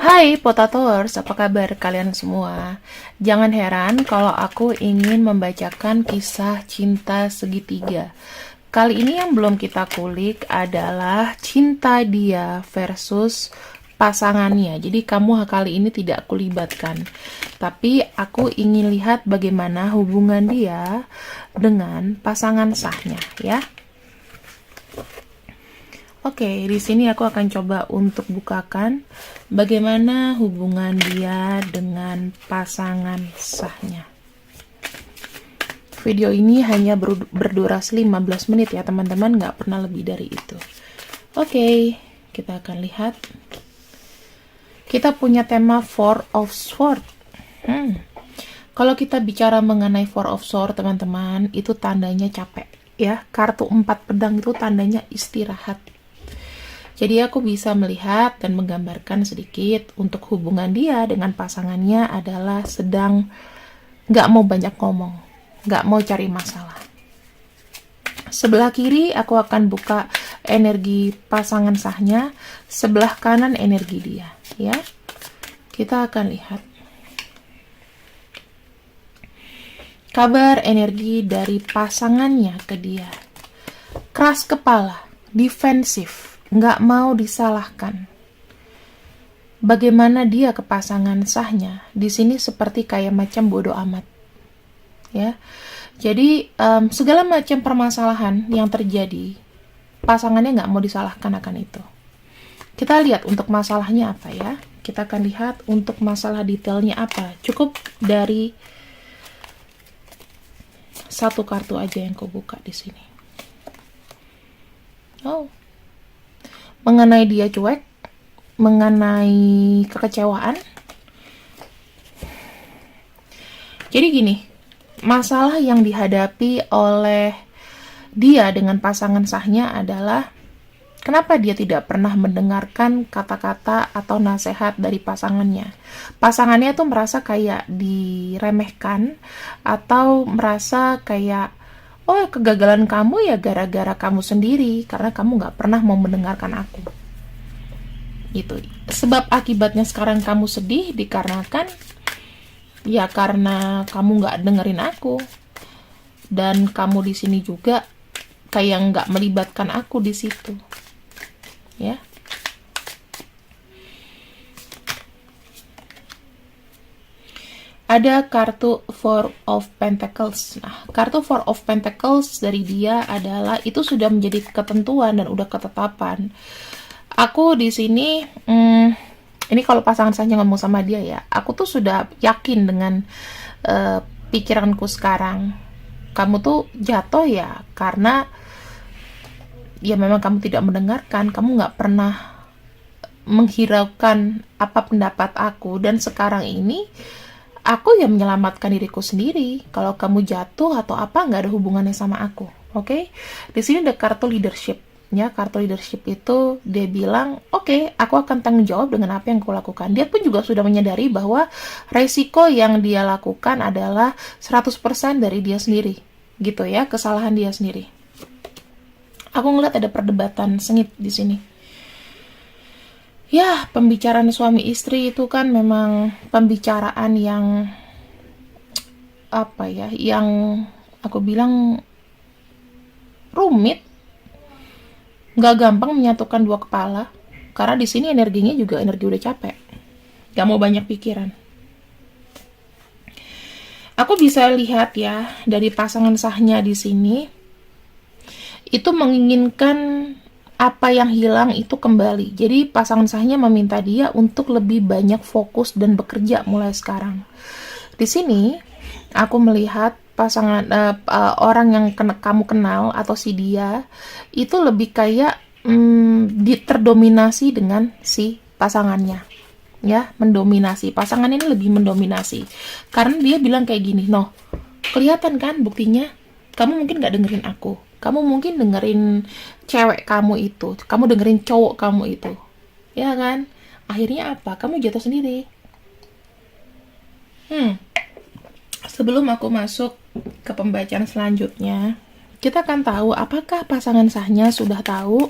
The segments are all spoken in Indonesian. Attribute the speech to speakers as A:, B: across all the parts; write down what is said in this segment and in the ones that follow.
A: Hai Potators, apa kabar kalian semua? Jangan heran kalau aku ingin membacakan kisah cinta segitiga. Kali ini yang belum kita kulik adalah cinta dia versus pasangannya. Jadi kamu kali ini tidak kulibatkan. Tapi aku ingin lihat bagaimana hubungan dia dengan pasangan sahnya, ya. Oke, di sini aku akan coba untuk bukakan bagaimana hubungan dia dengan pasangan sahnya. Video ini hanya berdurasi 15 menit ya teman-teman, nggak pernah lebih dari itu. Oke, kita akan lihat. Kita punya tema Four of Swords. Kalau kita bicara mengenai Four of Swords teman-teman, itu tandanya capek ya. Kartu 4 pedang itu tandanya istirahat. Jadi aku bisa melihat dan menggambarkan sedikit untuk hubungan dia dengan pasangannya adalah sedang nggak mau banyak ngomong, nggak mau cari masalah. Sebelah kiri aku akan buka energi pasangan sahnya, sebelah kanan energi dia, ya. Kita akan lihat. Kabar energi dari pasangannya ke dia. Keras kepala, defensif, nggak mau disalahkan. Bagaimana dia ke pasangan sahnya di sini seperti kayak macam bodoh amat, ya. Jadi segala macam permasalahan yang terjadi, pasangannya nggak mau disalahkan akan itu. Kita lihat untuk masalahnya apa ya. Kita akan lihat untuk masalah detailnya apa. Cukup dari satu kartu aja yang kau buka di sini. Oh. Mengenai dia cuek, mengenai kekecewaan. Jadi gini, masalah yang dihadapi oleh dia dengan pasangan sahnya adalah kenapa dia tidak pernah mendengarkan kata-kata atau nasihat dari pasangannya. Pasangannya tuh merasa kayak diremehkan atau merasa kayak oh, kegagalan kamu ya gara-gara kamu sendiri, karena kamu nggak pernah mau mendengarkan aku. Itu. Sebab akibatnya sekarang kamu sedih dikarenakan, ya karena kamu nggak dengerin aku. Dan kamu di sini juga kayak nggak melibatkan aku di situ. Ya. Ada kartu Four of Pentacles. Nah, kartu Four of Pentacles dari dia adalah itu sudah menjadi ketentuan dan udah ketetapan. Aku di sini, ini kalau pasangan saya ngomong sama dia ya, aku tuh sudah yakin dengan pikiranku sekarang. Kamu tuh jatuh ya karena ya memang kamu tidak mendengarkan, kamu nggak pernah menghiraukan apa pendapat aku, dan sekarang ini aku yang menyelamatkan diriku sendiri. Kalau kamu jatuh atau apa, nggak ada hubungannya sama aku. Oke? Di sini ada kartu leadership. Ya, kartu leadership itu dia bilang, oke, aku akan tanggung jawab dengan apa yang aku lakukan. Dia pun juga sudah menyadari bahwa resiko yang dia lakukan adalah 100% dari dia sendiri. Gitu ya, kesalahan dia sendiri. Aku ngeliat ada perdebatan sengit di sini. Ya, pembicaraan suami istri itu kan memang pembicaraan yang apa ya, yang aku bilang rumit, nggak gampang menyatukan dua kepala, karena di sini energinya juga energi udah capek, nggak mau banyak pikiran. Aku bisa lihat ya dari pasangan sahnya di sini, itu menginginkan apa yang hilang itu kembali. Jadi pasangan sahnya meminta dia untuk lebih banyak fokus dan bekerja mulai sekarang. Di sini aku melihat pasangan orang yang kamu kenal atau si dia itu lebih kayak terdominasi dengan si pasangannya. Ya, mendominasi. Pasangan ini lebih mendominasi. Karena dia bilang kayak gini, "No, kelihatan kan buktinya? Kamu mungkin gak dengerin aku. Kamu mungkin dengerin cewek kamu itu. Kamu dengerin cowok kamu itu. Ya kan? Akhirnya apa? Kamu jatuh sendiri." Sebelum aku masuk ke pembacaan selanjutnya, kita akan tahu apakah pasangan sahnya sudah tahu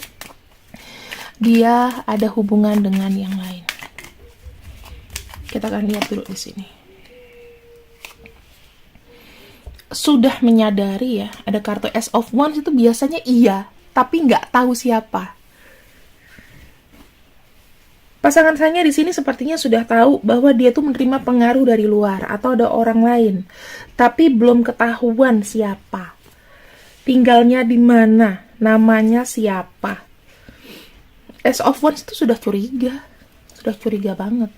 A: dia ada hubungan dengan yang lain. Kita akan lihat dulu di sini. Sudah menyadari ya, ada kartu Ace of Wands itu biasanya iya, tapi nggak tahu siapa. Pasangan sahnya di sini sepertinya sudah tahu bahwa dia tuh menerima pengaruh dari luar atau ada orang lain, tapi belum ketahuan siapa. Tinggalnya di mana, namanya siapa. Ace of Wands itu sudah curiga banget.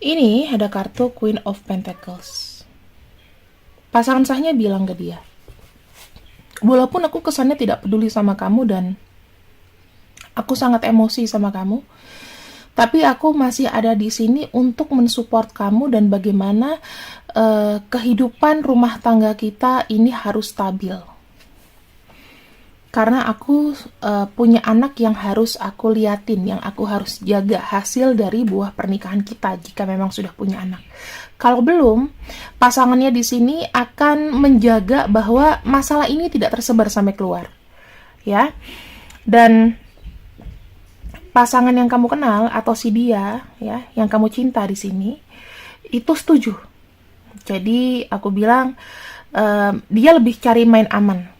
A: Ini ada kartu Queen of Pentacles. Pasangan sahnya bilang ke dia, walaupun aku kesannya tidak peduli sama kamu dan aku sangat emosi sama kamu, tapi aku masih ada di sini untuk mensupport kamu dan bagaimana kehidupan rumah tangga kita ini harus stabil. Karena aku punya anak yang harus aku liatin, yang aku harus jaga hasil dari buah pernikahan kita jika memang sudah punya anak. Kalau belum, pasangannya di sini akan menjaga bahwa masalah ini tidak tersebar sampai keluar. Ya. Dan pasangan yang kamu kenal atau si dia ya, yang kamu cinta di sini itu setuju. Jadi aku bilang dia lebih cari main aman.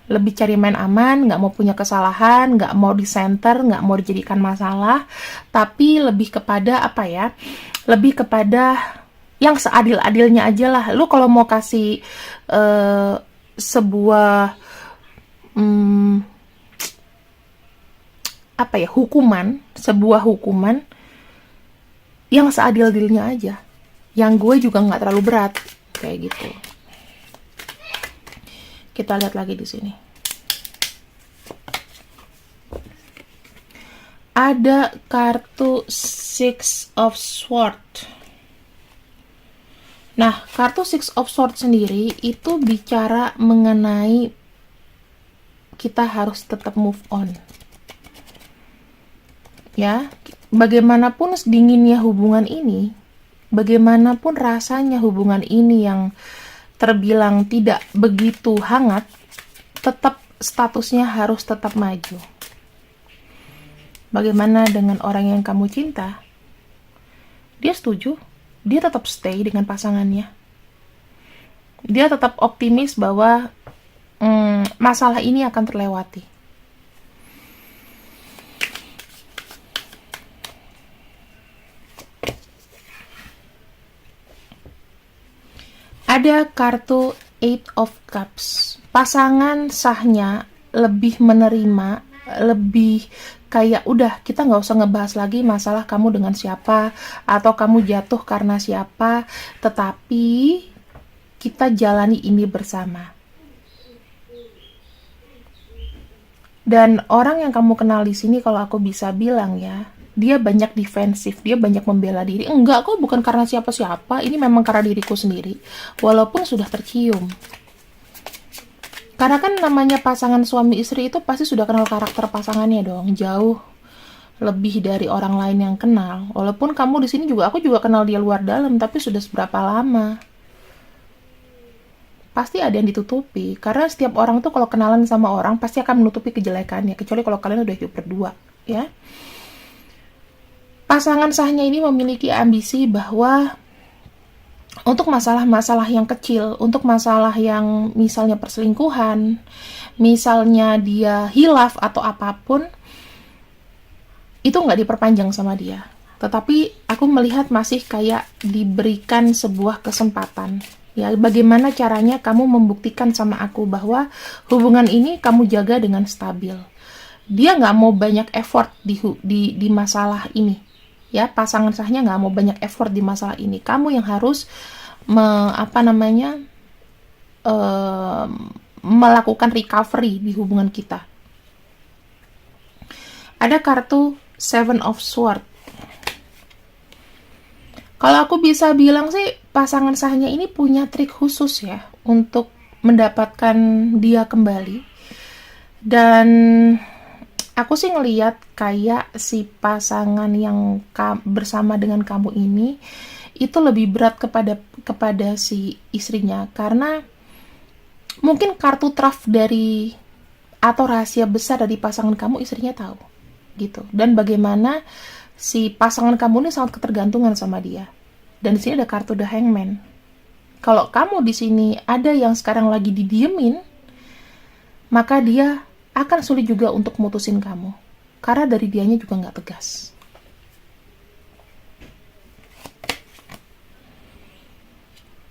A: Nggak mau punya kesalahan, nggak mau disenter, nggak mau dijadikan masalah, tapi lebih kepada apa ya? Lebih kepada yang seadil-adilnya aja lah. Lu kalau mau kasih sebuah sebuah hukuman yang seadil-adilnya aja. Yang gue juga nggak terlalu berat, kayak gitu. Kita lihat lagi di sini. Ada kartu Six of Swords. Nah, kartu Six of Swords sendiri itu bicara mengenai kita harus tetap move on. Ya, bagaimanapun dinginnya hubungan ini, bagaimanapun rasanya hubungan ini yang terbilang tidak begitu hangat, tetap statusnya harus tetap maju. Bagaimana dengan orang yang kamu cinta? Dia setuju, dia tetap stay dengan pasangannya. Dia tetap optimis bahwa masalah ini akan terlewati. Ada kartu Eight of Cups. Pasangan sahnya lebih menerima, lebih kayak udah kita nggak usah ngebahas lagi masalah kamu dengan siapa atau kamu jatuh karena siapa, tetapi kita jalani ini bersama. Dan orang yang kamu kenal di sini, kalau aku bisa bilang ya, dia banyak defensif, dia banyak membela diri. Enggak kok, bukan karena siapa-siapa, ini memang karena diriku sendiri. Walaupun sudah tercium. Karena kan namanya pasangan suami istri itu pasti sudah kenal karakter pasangannya dong, jauh lebih dari orang lain yang kenal. Walaupun kamu di sini juga, aku juga kenal dia luar dalam, tapi sudah seberapa lama. Pasti ada yang ditutupi, karena setiap orang tuh kalau kenalan sama orang pasti akan menutupi kejelekannya, kecuali kalau kalian udah hidup berdua, ya. Pasangan sahnya ini memiliki ambisi bahwa untuk masalah-masalah yang kecil, untuk masalah yang misalnya perselingkuhan, misalnya dia hilaf atau apapun, itu nggak diperpanjang sama dia. Tetapi aku melihat masih kayak diberikan sebuah kesempatan. Ya, bagaimana caranya kamu membuktikan sama aku bahwa hubungan ini kamu jaga dengan stabil. Dia nggak mau banyak effort di masalah ini. Ya, pasangan sahnya nggak mau banyak effort di masalah ini. Kamu yang harus melakukan recovery di hubungan kita. Ada kartu Seven of Swords. Kalau aku bisa bilang sih, pasangan sahnya ini punya trik khusus ya untuk mendapatkan dia kembali. Dan Aku sih ngeliat kayak si pasangan yang bersama dengan kamu ini itu lebih berat kepada si istrinya, karena mungkin kartu truf dari atau rahasia besar dari pasangan kamu istrinya tahu gitu. Dan bagaimana si pasangan kamu ini sangat ketergantungan sama dia. Dan di sini ada kartu The Hangman. Kalau kamu di sini ada yang sekarang lagi didiemin, maka dia akan sulit juga untuk mutusin kamu. Karena dari dianya juga nggak tegas.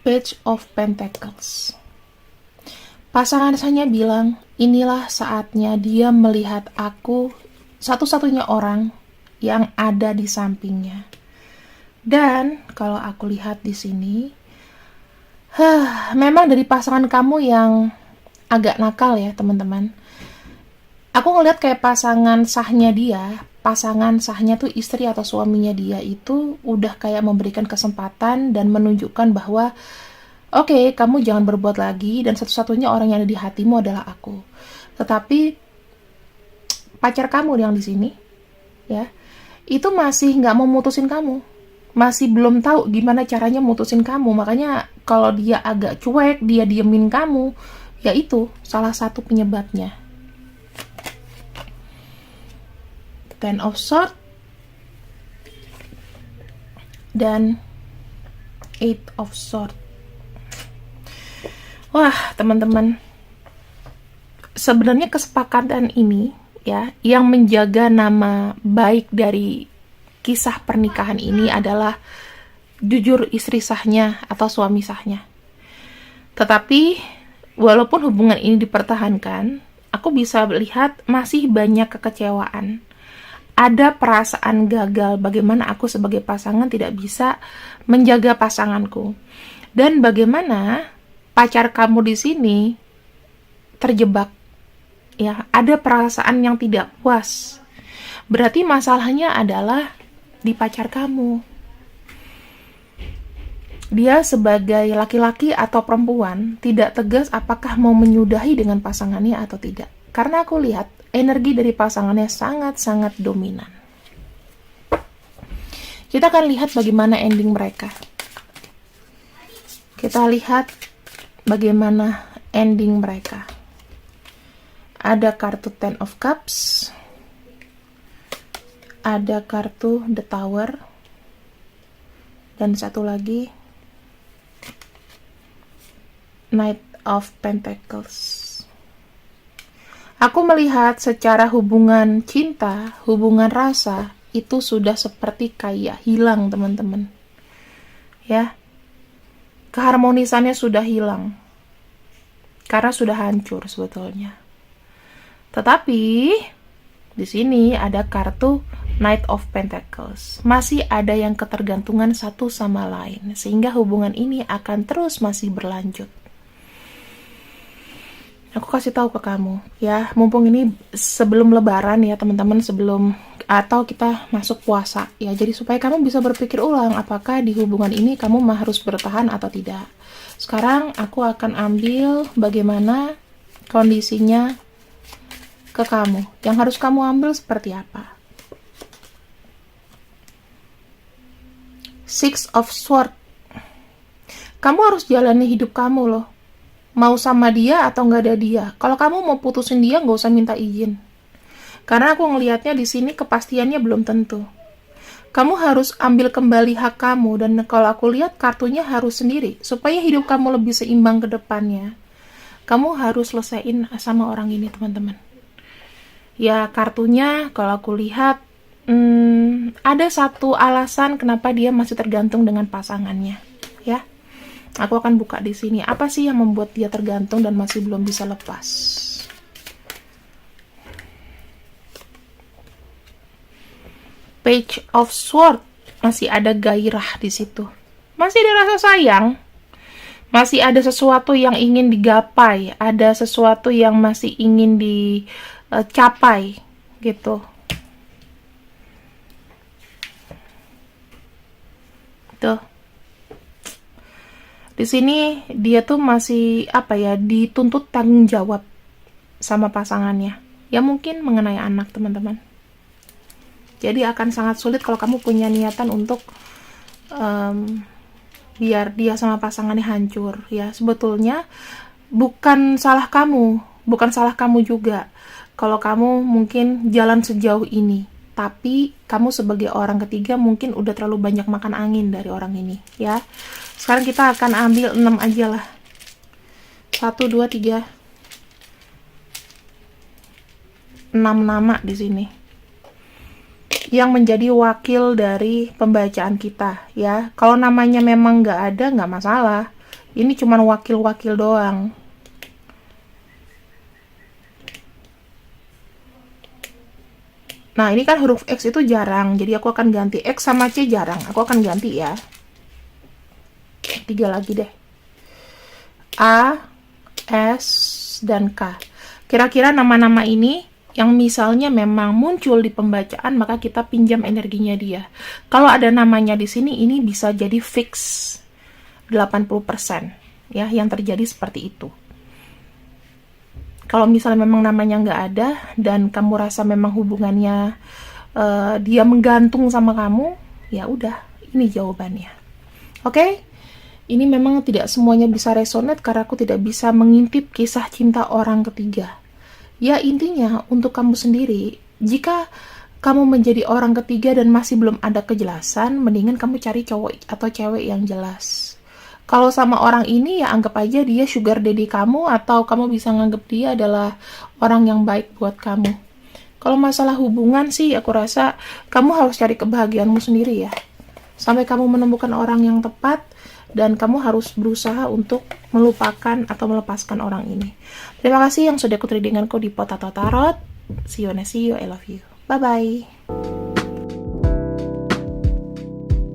A: Page of Pentacles. Pasangan saya bilang, inilah saatnya dia melihat aku satu-satunya orang yang ada di sampingnya. Dan kalau aku lihat di sini, memang dari pasangan kamu yang agak nakal ya teman-teman. Aku ngeliat kayak pasangan sahnya tuh istri atau suaminya dia itu udah kayak memberikan kesempatan dan menunjukkan bahwa oke, kamu jangan berbuat lagi dan satu-satunya orang yang ada di hatimu adalah aku. Tetapi pacar kamu yang di sini, ya, itu masih nggak mau mutusin kamu, masih belum tahu gimana caranya mutusin kamu. Makanya kalau dia agak cuek, dia diemin kamu, ya itu salah satu penyebabnya. Ten of Swords dan Eight of Swords. Wah, teman-teman, sebenarnya kesepakatan ini ya, yang menjaga nama baik dari kisah pernikahan ini adalah jujur istri sahnya atau suami sahnya. Tetapi walaupun hubungan ini dipertahankan, aku bisa lihat masih banyak kekecewaan. Ada perasaan gagal, bagaimana aku sebagai pasangan tidak bisa menjaga pasanganku. Dan bagaimana pacar kamu di sini terjebak. Ya, ada perasaan yang tidak puas. Berarti masalahnya adalah di pacar kamu. Dia sebagai laki-laki atau perempuan tidak tegas apakah mau menyudahi dengan pasangannya atau tidak. Karena aku lihat energi dari pasangannya sangat-sangat dominan. Kita akan lihat bagaimana ending mereka. Kita lihat bagaimana ending mereka. Ada kartu Ten of Cups, ada kartu The Tower, dan satu lagi Knight of Pentacles. Aku melihat secara hubungan cinta, hubungan rasa, itu sudah seperti kayak hilang, teman-teman. Ya, keharmonisannya sudah hilang. Karena sudah hancur sebetulnya. Tetapi di sini ada kartu Knight of Pentacles. Masih ada yang ketergantungan satu sama lain, sehingga hubungan ini akan terus masih berlanjut. Aku kasih tahu ke kamu, ya, mumpung ini sebelum lebaran ya teman-teman, sebelum atau kita masuk puasa, ya, jadi supaya kamu bisa berpikir ulang apakah di hubungan ini kamu harus bertahan atau tidak. Sekarang aku akan ambil bagaimana kondisinya ke kamu. Yang harus kamu ambil seperti apa. Six of Swords. Kamu harus jalani hidup kamu loh. Mau sama dia atau nggak ada dia. Kalau kamu mau putusin dia, nggak usah minta izin. Karena aku ngelihatnya di sini kepastiannya belum tentu. Kamu harus ambil kembali hak kamu, dan kalau aku lihat kartunya harus sendiri. Supaya hidup kamu lebih seimbang ke depannya, kamu harus selesaiin sama orang ini, teman-teman. Ya, kartunya kalau aku lihat, ada satu alasan kenapa dia masih tergantung dengan pasangannya. Ya. Aku akan buka di sini. Apa sih yang membuat dia tergantung dan masih belum bisa lepas? Page of Swords. Masih ada gairah di situ. Masih ada rasa sayang. Masih ada sesuatu yang ingin digapai. Ada sesuatu yang masih ingin dicapai. Gitu. Tuh. Di sini dia tuh masih dituntut tanggung jawab sama pasangannya. Ya mungkin mengenai anak, teman-teman. Jadi akan sangat sulit kalau kamu punya niatan untuk biar dia sama pasangannya hancur. Ya, sebetulnya bukan salah kamu juga kalau kamu mungkin jalan sejauh ini. Tapi kamu sebagai orang ketiga mungkin udah terlalu banyak makan angin dari orang ini, ya. Sekarang kita akan ambil 6 aja lah. 1, 2, 3. 6 nama di sini yang menjadi wakil dari pembacaan kita, ya. Kalau namanya memang nggak ada, nggak masalah. Ini cuma wakil-wakil doang. Nah, ini kan huruf X itu jarang, jadi aku akan ganti. X sama C jarang, aku akan ganti ya. 3 lagi deh. A, S, dan K. Kira-kira nama-nama ini yang misalnya memang muncul di pembacaan, maka kita pinjam energinya dia. Kalau ada namanya di sini, ini bisa jadi fix 80%, ya, yang terjadi seperti itu. Kalau misalnya memang namanya nggak ada dan kamu rasa memang hubungannya dia menggantung sama kamu, ya udah, ini jawabannya. Oke? Ini memang tidak semuanya bisa resonate karena aku tidak bisa mengintip kisah cinta orang ketiga. Ya, intinya untuk kamu sendiri, jika kamu menjadi orang ketiga dan masih belum ada kejelasan, mendingan kamu cari cowok atau cewek yang jelas. Kalau sama orang ini, ya anggap aja dia sugar daddy kamu, atau kamu bisa nganggap dia adalah orang yang baik buat kamu. Kalau masalah hubungan sih, aku rasa kamu harus cari kebahagiaanmu sendiri ya. Sampai kamu menemukan orang yang tepat, dan kamu harus berusaha untuk melupakan atau melepaskan orang ini. Terima kasih yang sudah ikut readinganku di Potato Tarot. See you next video. I love you. Bye-bye.